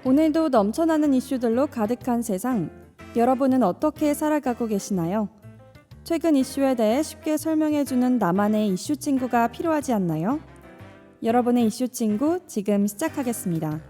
오늘도 넘쳐나는 이슈들로 가득한 세상, 여러분은 어떻게 살아가고 계시나요? 최근 이슈에 대해 쉽게 설명해주는 나만의 이슈 친구가 필요하지 않나요? 여러분의 이슈 친구 지금 시작하겠습니다.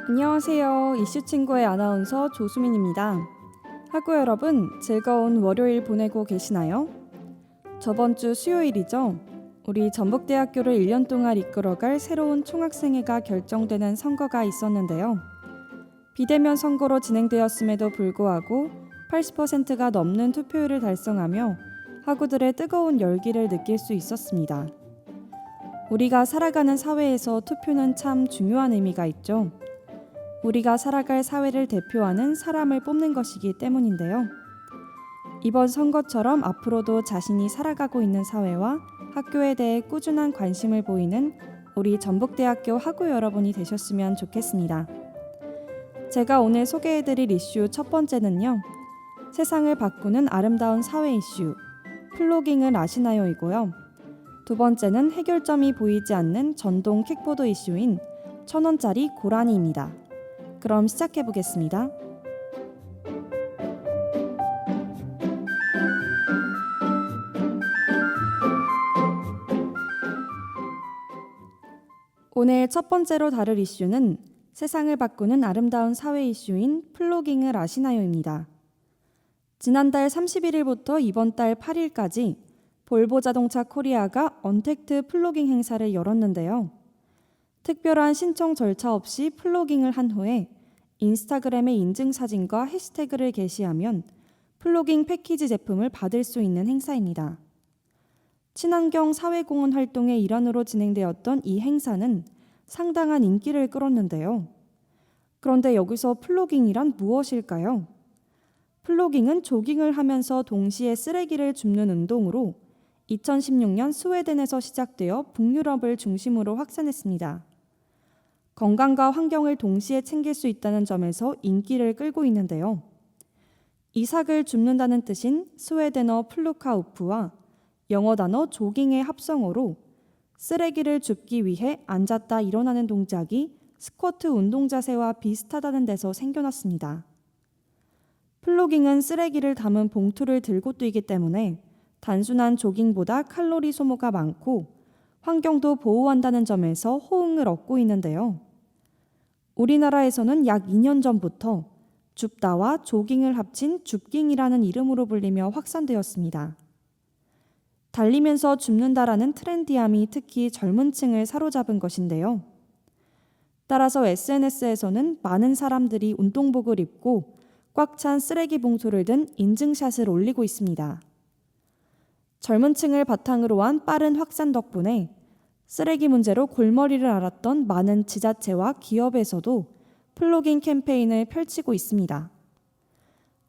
안녕하세요. 이슈 친구의 아나운서 조수민입니다. 학우 여러분, 즐거운 월요일 보내고 계시나요? 저번 주 수요일이죠. 우리 전북대학교를 1년 동안 이끌어갈 새로운 총학생회가 결정되는 선거가 있었는데요. 비대면 선거로 진행되었음에도 불구하고 80%가 넘는 투표율을 달성하며 학우들의 뜨거운 열기를 느낄 수 있었습니다. 우리가 살아가는 사회에서 투표는 참 중요한 의미가 있죠. 우리가 살아갈 사회를 대표하는 사람을 뽑는 것이기 때문인데요. 이번 선거처럼 앞으로도 자신이 살아가고 있는 사회와 학교에 대해 꾸준한 관심을 보이는 우리 전북대학교 학우 여러분이 되셨으면 좋겠습니다. 제가 오늘 소개해드릴 이슈 첫 번째는요. 세상을 바꾸는 아름다운 사회 이슈, 플로깅을 아시나요?이고요. 두 번째는 해결점이 보이지 않는 전동 킥보드 이슈인 1,000원짜리 고라니입니다. 그럼 시작해 보겠습니다. 오늘 첫 번째로 다룰 이슈는 세상을 바꾸는 아름다운 사회 이슈인 플로깅을 아시나요?입니다. 지난달 31일부터 이번 달 8일까지 볼보 자동차 코리아가 언택트 플로깅 행사를 열었는데요. 특별한 신청 절차 없이 플로깅을 한 후에 인스타그램에 인증사진과 해시태그를 게시하면 플로깅 패키지 제품을 받을 수 있는 행사입니다. 친환경 사회공헌 활동의 일환으로 진행되었던 이 행사는 상당한 인기를 끌었는데요. 그런데 여기서 플로깅이란 무엇일까요? 플로깅은 조깅을 하면서 동시에 쓰레기를 줍는 운동으로 2016년 스웨덴에서 시작되어 북유럽을 중심으로 확산했습니다. 건강과 환경을 동시에 챙길 수 있다는 점에서 인기를 끌고 있는데요. 이삭을 줍는다는 뜻인 스웨덴어 플루카우프와 영어 단어 조깅의 합성어로 쓰레기를 줍기 위해 앉았다 일어나는 동작이 스쿼트 운동 자세와 비슷하다는 데서 생겨났습니다. 플로깅은 쓰레기를 담은 봉투를 들고 뛰기 때문에 단순한 조깅보다 칼로리 소모가 많고 환경도 보호한다는 점에서 호응을 얻고 있는데요. 우리나라에서는 약 2년 전부터 줍다와 조깅을 합친 줍깅이라는 이름으로 불리며 확산되었습니다. 달리면서 줍는다라는 트렌디함이 특히 젊은 층을 사로잡은 것인데요. 따라서 SNS에서는 많은 사람들이 운동복을 입고 꽉 찬 쓰레기 봉투를 든 인증샷을 올리고 있습니다. 젊은 층을 바탕으로 한 빠른 확산 덕분에 쓰레기 문제로 골머리를 앓았던 많은 지자체와 기업에서도 플로깅 캠페인을 펼치고 있습니다.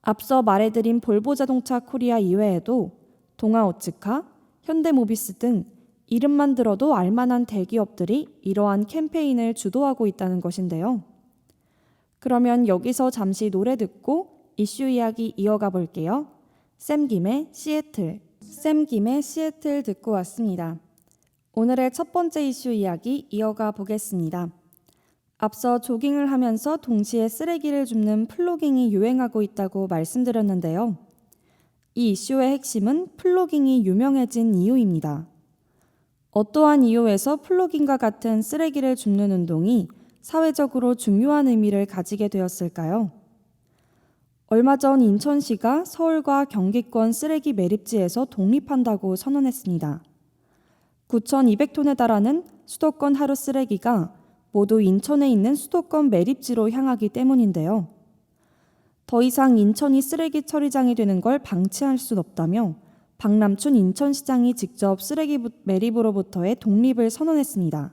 앞서 말해드린 볼보 자동차 코리아 이외에도 동아오츠카, 현대모비스 등 이름만 들어도 알만한 대기업들이 이러한 캠페인을 주도하고 있다는 것인데요. 그러면 여기서 잠시 노래 듣고 이슈 이야기 이어가 볼게요. 샘김의 시애틀 듣고 왔습니다. 오늘의 첫 번째 이슈 이야기 이어가 보겠습니다. 앞서 조깅을 하면서 동시에 쓰레기를 줍는 플로깅이 유행하고 있다고 말씀드렸는데요. 이 이슈의 핵심은 플로깅이 유명해진 이유입니다. 어떠한 이유에서 플로깅과 같은 쓰레기를 줍는 운동이 사회적으로 중요한 의미를 가지게 되었을까요? 얼마 전 인천시가 서울과 경기권 쓰레기 매립지에서 독립한다고 선언했습니다. 9,200톤에 달하는 수도권 하루 쓰레기가 모두 인천에 있는 수도권 매립지로 향하기 때문인데요. 더 이상 인천이 쓰레기 처리장이 되는 걸 방치할 수 없다며 박남춘 인천시장이 직접 쓰레기 매립으로부터의 독립을 선언했습니다.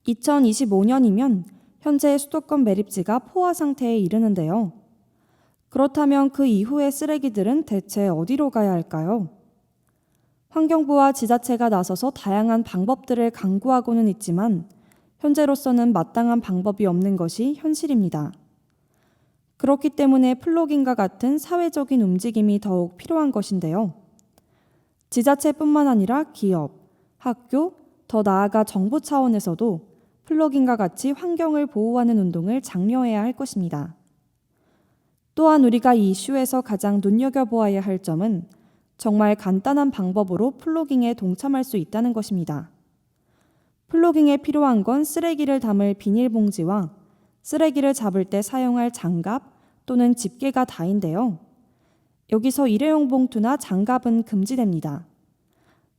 2025년이면 현재 수도권 매립지가 포화 상태에 이르는데요. 그렇다면 그 이후의 쓰레기들은 대체 어디로 가야 할까요? 환경부와 지자체가 나서서 다양한 방법들을 강구하고는 있지만 현재로서는 마땅한 방법이 없는 것이 현실입니다. 그렇기 때문에 플로깅과 같은 사회적인 움직임이 더욱 필요한 것인데요. 지자체뿐만 아니라 기업, 학교, 더 나아가 정부 차원에서도 플로깅과 같이 환경을 보호하는 운동을 장려해야 할 것입니다. 또한 우리가 이 이슈에서 가장 눈여겨보아야 할 점은 정말 간단한 방법으로 플로깅에 동참할 수 있다는 것입니다. 플로깅에 필요한 건 쓰레기를 담을 비닐봉지와 쓰레기를 잡을 때 사용할 장갑 또는 집게가 다인데요. 여기서 일회용 봉투나 장갑은 금지됩니다.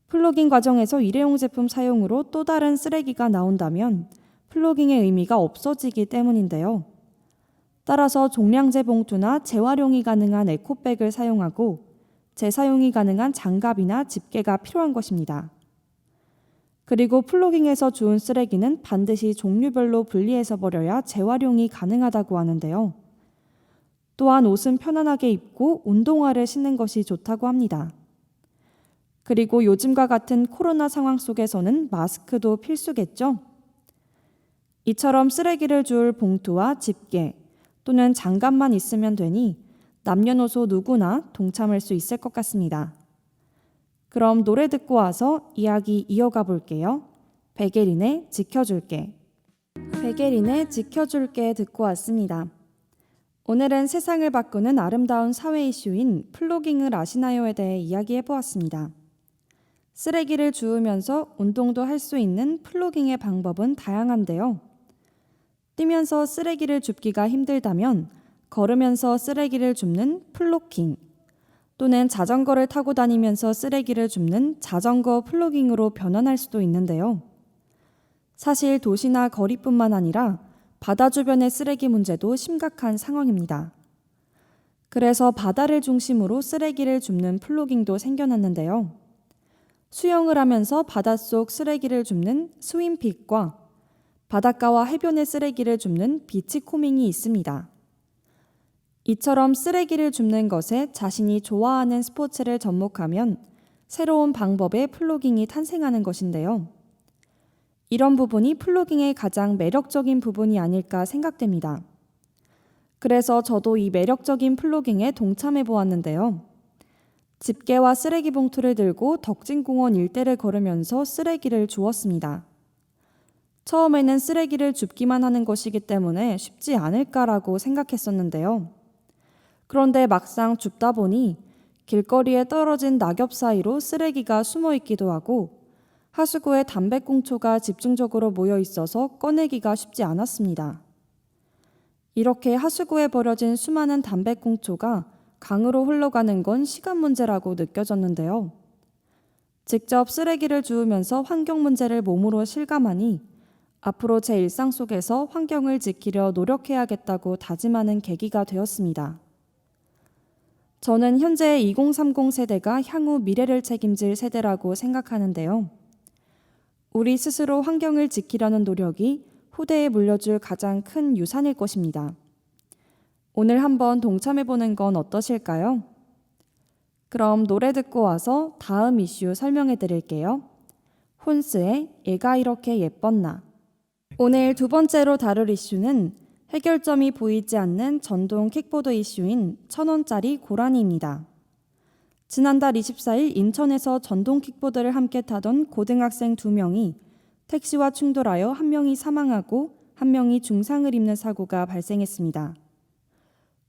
플로깅 과정에서 일회용 제품 사용으로 또 다른 쓰레기가 나온다면 플로깅의 의미가 없어지기 때문인데요. 따라서 종량제 봉투나 재활용이 가능한 에코백을 사용하고 재사용이 가능한 장갑이나 집게가 필요한 것입니다. 그리고 플로깅에서 주운 쓰레기는 반드시 종류별로 분리해서 버려야 재활용이 가능하다고 하는데요. 또한 옷은 편안하게 입고 운동화를 신는 것이 좋다고 합니다. 그리고 요즘과 같은 코로나 상황 속에서는 마스크도 필수겠죠? 이처럼 쓰레기를 주울 봉투와 집게 또는 장갑만 있으면 되니 남녀노소 누구나 동참할 수 있을 것 같습니다. 그럼 노래 듣고 와서 이야기 이어가 볼게요. 백예린의 지켜줄게. 백예린의 지켜줄게 듣고 왔습니다. 오늘은 세상을 바꾸는 아름다운 사회 이슈인 플로깅을 아시나요에 대해 이야기해 보았습니다. 쓰레기를 주우면서 운동도 할 수 있는 플로깅의 방법은 다양한데요. 뛰면서 쓰레기를 줍기가 힘들다면 걸으면서 쓰레기를 줍는 플로깅, 또는 자전거를 타고 다니면서 쓰레기를 줍는 자전거 플로깅으로 변환할 수도 있는데요. 사실 도시나 거리뿐만 아니라 바다 주변의 쓰레기 문제도 심각한 상황입니다. 그래서 바다를 중심으로 쓰레기를 줍는 플로깅도 생겨났는데요. 수영을 하면서 바닷속 쓰레기를 줍는 스윙픽과 바닷가와 해변의 쓰레기를 줍는 비치코밍이 있습니다. 이처럼 쓰레기를 줍는 것에 자신이 좋아하는 스포츠를 접목하면 새로운 방법의 플로깅이 탄생하는 것인데요. 이런 부분이 플로깅의 가장 매력적인 부분이 아닐까 생각됩니다. 그래서 저도 이 매력적인 플로깅에 동참해 보았는데요. 집게와 쓰레기 봉투를 들고 덕진공원 일대를 걸으면서 쓰레기를 주웠습니다. 처음에는 쓰레기를 줍기만 하는 것이기 때문에 쉽지 않을까라고 생각했었는데요. 그런데 막상 줍다 보니 길거리에 떨어진 낙엽 사이로 쓰레기가 숨어 있기도 하고 하수구에 담배꽁초가 집중적으로 모여 있어서 꺼내기가 쉽지 않았습니다. 이렇게 하수구에 버려진 수많은 담배꽁초가 강으로 흘러가는 건 시간 문제라고 느껴졌는데요. 직접 쓰레기를 주우면서 환경 문제를 몸으로 실감하니 앞으로 제 일상 속에서 환경을 지키려 노력해야겠다고 다짐하는 계기가 되었습니다. 저는 현재 2030 세대가 향후 미래를 책임질 세대라고 생각하는데요. 우리 스스로 환경을 지키려는 노력이 후대에 물려줄 가장 큰 유산일 것입니다. 오늘 한번 동참해보는 건 어떠실까요? 그럼 노래 듣고 와서 다음 이슈 설명해 드릴게요. 혼스의 얘가 이렇게 예뻤나. 오늘 두 번째로 다룰 이슈는 해결점이 보이지 않는 전동 킥보드 이슈인 1,000원짜리 고라니입니다. 지난달 24일 인천에서 전동 킥보드를 함께 타던 고등학생 2명이 택시와 충돌하여 한 명이 사망하고 한 명이 중상을 입는 사고가 발생했습니다.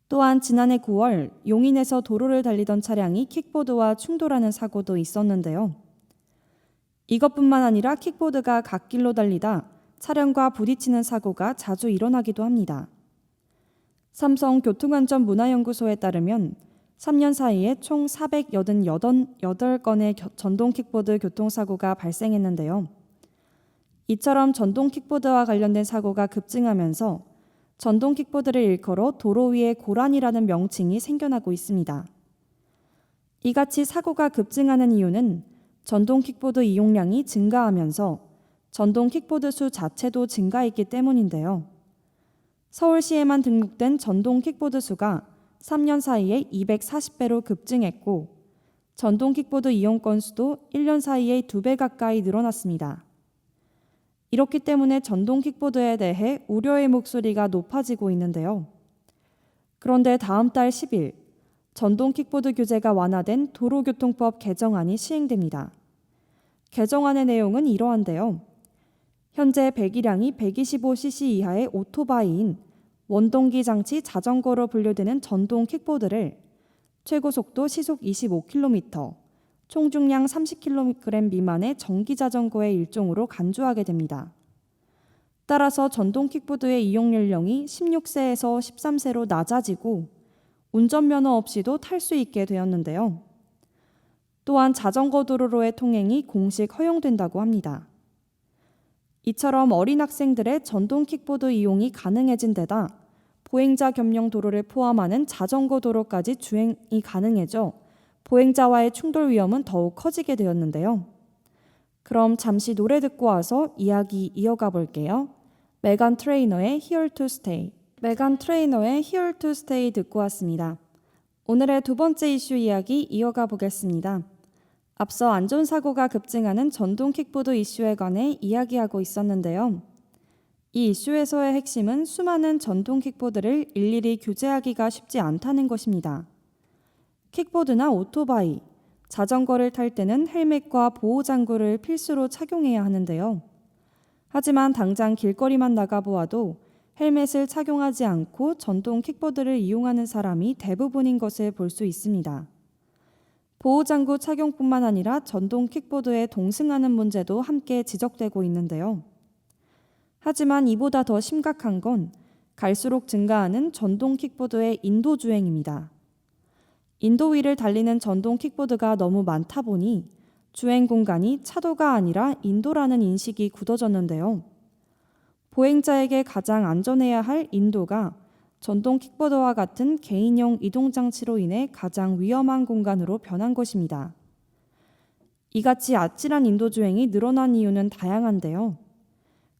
또한 지난해 9월 용인에서 도로를 달리던 차량이 킥보드와 충돌하는 사고도 있었는데요. 이것뿐만 아니라 킥보드가 갓길로 달리다 차량과 부딪히는 사고가 자주 일어나기도 합니다. 삼성교통안전문화연구소에 따르면 3년 사이에 총 488건의 전동 킥보드 교통사고가 발생했는데요. 이처럼 전동 킥보드와 관련된 사고가 급증하면서 전동 킥보드를 일컬어 도로 위의 고란이라는 명칭이 생겨나고 있습니다. 이같이 사고가 급증하는 이유는 전동 킥보드 이용량이 증가하면서 전동 킥보드 수 자체도 증가했기 때문인데요. 서울시에만 등록된 전동 킥보드 수가 3년 사이에 240배로 급증했고 전동 킥보드 이용 건수도 1년 사이에 2배 가까이 늘어났습니다. 이렇기 때문에 전동 킥보드에 대해 우려의 목소리가 높아지고 있는데요. 그런데 다음 달 10일 전동 킥보드 규제가 완화된 도로교통법 개정안이 시행됩니다. 개정안의 내용은 이러한데요. 현재 배기량이 125cc 이하의 오토바이인 원동기 장치 자전거로 분류되는 전동 킥보드를 최고 속도 시속 25km, 총중량 30kg 미만의 전기 자전거의 일종으로 간주하게 됩니다. 따라서 전동 킥보드의 이용 연령이 16세에서 13세로 낮아지고 운전면허 없이도 탈 수 있게 되었는데요. 또한 자전거 도로로의 통행이 공식 허용된다고 합니다. 이처럼 어린 학생들의 전동 킥보드 이용이 가능해진 데다 보행자 겸용 도로를 포함하는 자전거 도로까지 주행이 가능해져 보행자와의 충돌 위험은 더욱 커지게 되었는데요. 그럼 잠시 노래 듣고 와서 이야기 이어가 볼게요. 메간 트레이너의 Here to Stay. 메간 트레이너의 Here to Stay 듣고 왔습니다. 오늘의 두 번째 이슈 이야기 이어가 보겠습니다. 앞서 안전사고가 급증하는 전동 킥보드 이슈에 관해 이야기하고 있었는데요. 이 이슈에서의 핵심은 수많은 전동 킥보드를 일일이 규제하기가 쉽지 않다는 것입니다. 킥보드나 오토바이, 자전거를 탈 때는 헬멧과 보호장구를 필수로 착용해야 하는데요. 하지만 당장 길거리만 나가보아도 헬멧을 착용하지 않고 전동 킥보드를 이용하는 사람이 대부분인 것을 볼 수 있습니다. 보호장구 착용뿐만 아니라 전동 킥보드에 동승하는 문제도 함께 지적되고 있는데요. 하지만 이보다 더 심각한 건 갈수록 증가하는 전동 킥보드의 인도 주행입니다. 인도 위를 달리는 전동 킥보드가 너무 많다 보니 주행 공간이 차도가 아니라 인도라는 인식이 굳어졌는데요. 보행자에게 가장 안전해야 할 인도가 전동 킥보드와 같은 개인용 이동장치로 인해 가장 위험한 공간으로 변한 것입니다. 이같이 아찔한 인도 주행이 늘어난 이유는 다양한데요.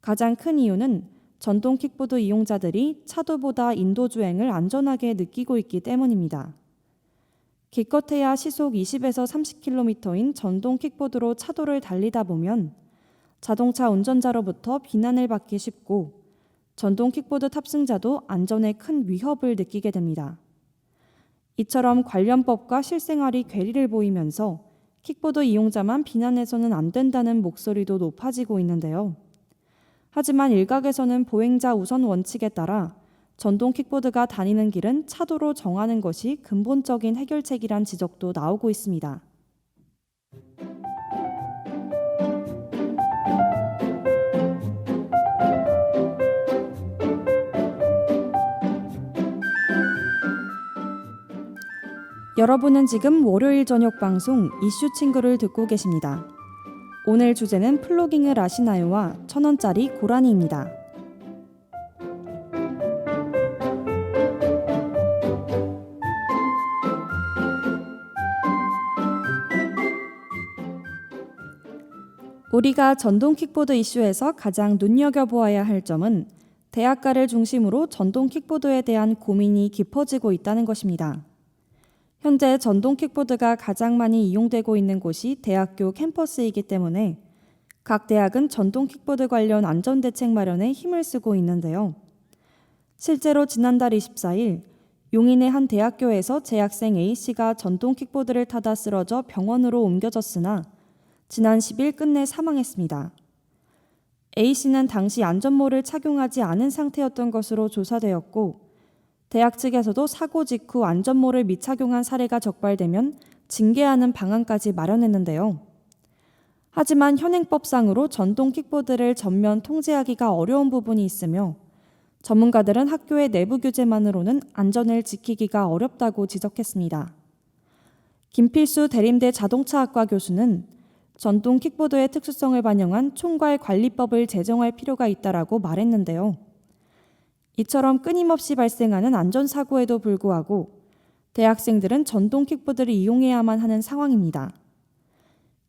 가장 큰 이유는 전동 킥보드 이용자들이 차도보다 인도 주행을 안전하게 느끼고 있기 때문입니다. 기껏해야 시속 20에서 30km인 전동 킥보드로 차도를 달리다 보면 자동차 운전자로부터 비난을 받기 쉽고 전동 킥보드 탑승자도 안전에 큰 위협을 느끼게 됩니다. 이처럼 관련법과 실생활이 괴리를 보이면서 킥보드 이용자만 비난해서는 안 된다는 목소리도 높아지고 있는데요. 하지만 일각에서는 보행자 우선 원칙에 따라 전동 킥보드가 다니는 길은 차도로 정하는 것이 근본적인 해결책이란 지적도 나오고 있습니다. 여러분은 지금 월요일 저녁 방송 이슈 친구를 듣고 계십니다. 오늘 주제는 플로깅을 아시나요와 1,000원짜리 고라니입니다. 우리가 전동 킥보드 이슈에서 가장 눈여겨보아야 할 점은 대학가를 중심으로 전동 킥보드에 대한 고민이 깊어지고 있다는 것입니다. 현재 전동 킥보드가 가장 많이 이용되고 있는 곳이 대학교 캠퍼스이기 때문에 각 대학은 전동 킥보드 관련 안전대책 마련에 힘을 쓰고 있는데요. 실제로 지난달 24일 용인의 한 대학교에서 재학생 A씨가 전동 킥보드를 타다 쓰러져 병원으로 옮겨졌으나 지난 10일 끝내 사망했습니다. A씨는 당시 안전모를 착용하지 않은 상태였던 것으로 조사되었고 대학 측에서도 사고 직후 안전모를 미착용한 사례가 적발되면 징계하는 방안까지 마련했는데요. 하지만 현행법상으로 전동 킥보드를 전면 통제하기가 어려운 부분이 있으며 전문가들은 학교의 내부 규제만으로는 안전을 지키기가 어렵다고 지적했습니다. 김필수 대림대 자동차학과 교수는 전동 킥보드의 특수성을 반영한 총괄 관리법을 제정할 필요가 있다라고 말했는데요. 이처럼 끊임없이 발생하는 안전사고에도 불구하고 대학생들은 전동 킥보드를 이용해야만 하는 상황입니다.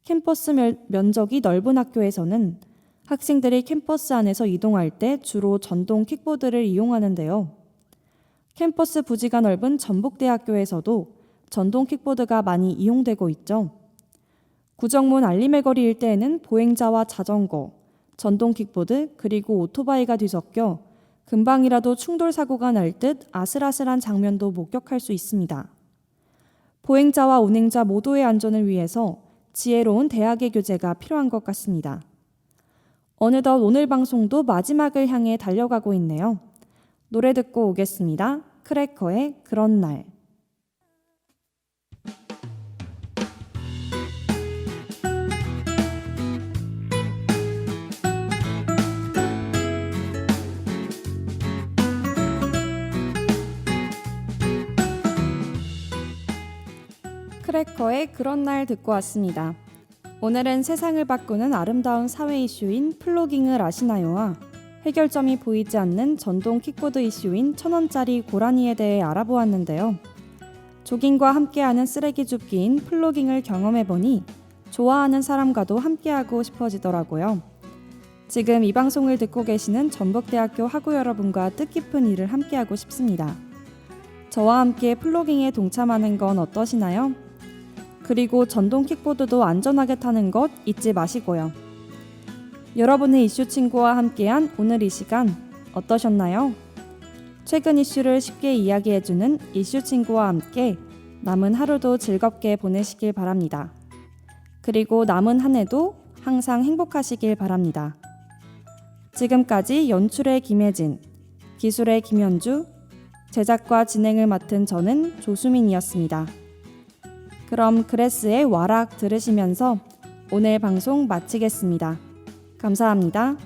캠퍼스 면적이 넓은 학교에서는 학생들이 캠퍼스 안에서 이동할 때 주로 전동 킥보드를 이용하는데요. 캠퍼스 부지가 넓은 전북대학교에서도 전동 킥보드가 많이 이용되고 있죠. 구정문 알림의 거리 일대에는 보행자와 자전거, 전동 킥보드 그리고 오토바이가 뒤섞여 금방이라도 충돌 사고가 날 듯 아슬아슬한 장면도 목격할 수 있습니다. 보행자와 운행자 모두의 안전을 위해서 지혜로운 대학의 교재가 필요한 것 같습니다. 어느덧 오늘 방송도 마지막을 향해 달려가고 있네요. 노래 듣고 오겠습니다. 크래커의 그런 날. 크래커의 그런 날 듣고 왔습니다. 오늘은 세상을 바꾸는 아름다운 사회 이슈인 플로깅을 아시나요와 해결점이 보이지 않는 전동 킥보드 이슈인 1,000원짜리 고라니에 대해 알아보았는데요. 조깅과 함께하는 쓰레기 줍기인 플로깅을 경험해보니 좋아하는 사람과도 함께하고 싶어지더라고요. 지금 이 방송을 듣고 계시는 전북대학교 학우 여러분과 뜻깊은 일을 함께하고 싶습니다. 저와 함께 플로깅에 동참하는 건 어떠시나요? 그리고 전동 킥보드도 안전하게 타는 것 잊지 마시고요. 여러분의 이슈 친구와 함께한 오늘 이 시간 어떠셨나요? 최근 이슈를 쉽게 이야기해주는 이슈 친구와 함께 남은 하루도 즐겁게 보내시길 바랍니다. 그리고 남은 한 해도 항상 행복하시길 바랍니다. 지금까지 연출의 김혜진, 기술의 김현주, 제작과 진행을 맡은 저는 조수민이었습니다. 그럼 그레스의 와락 들으시면서 오늘 방송 마치겠습니다. 감사합니다.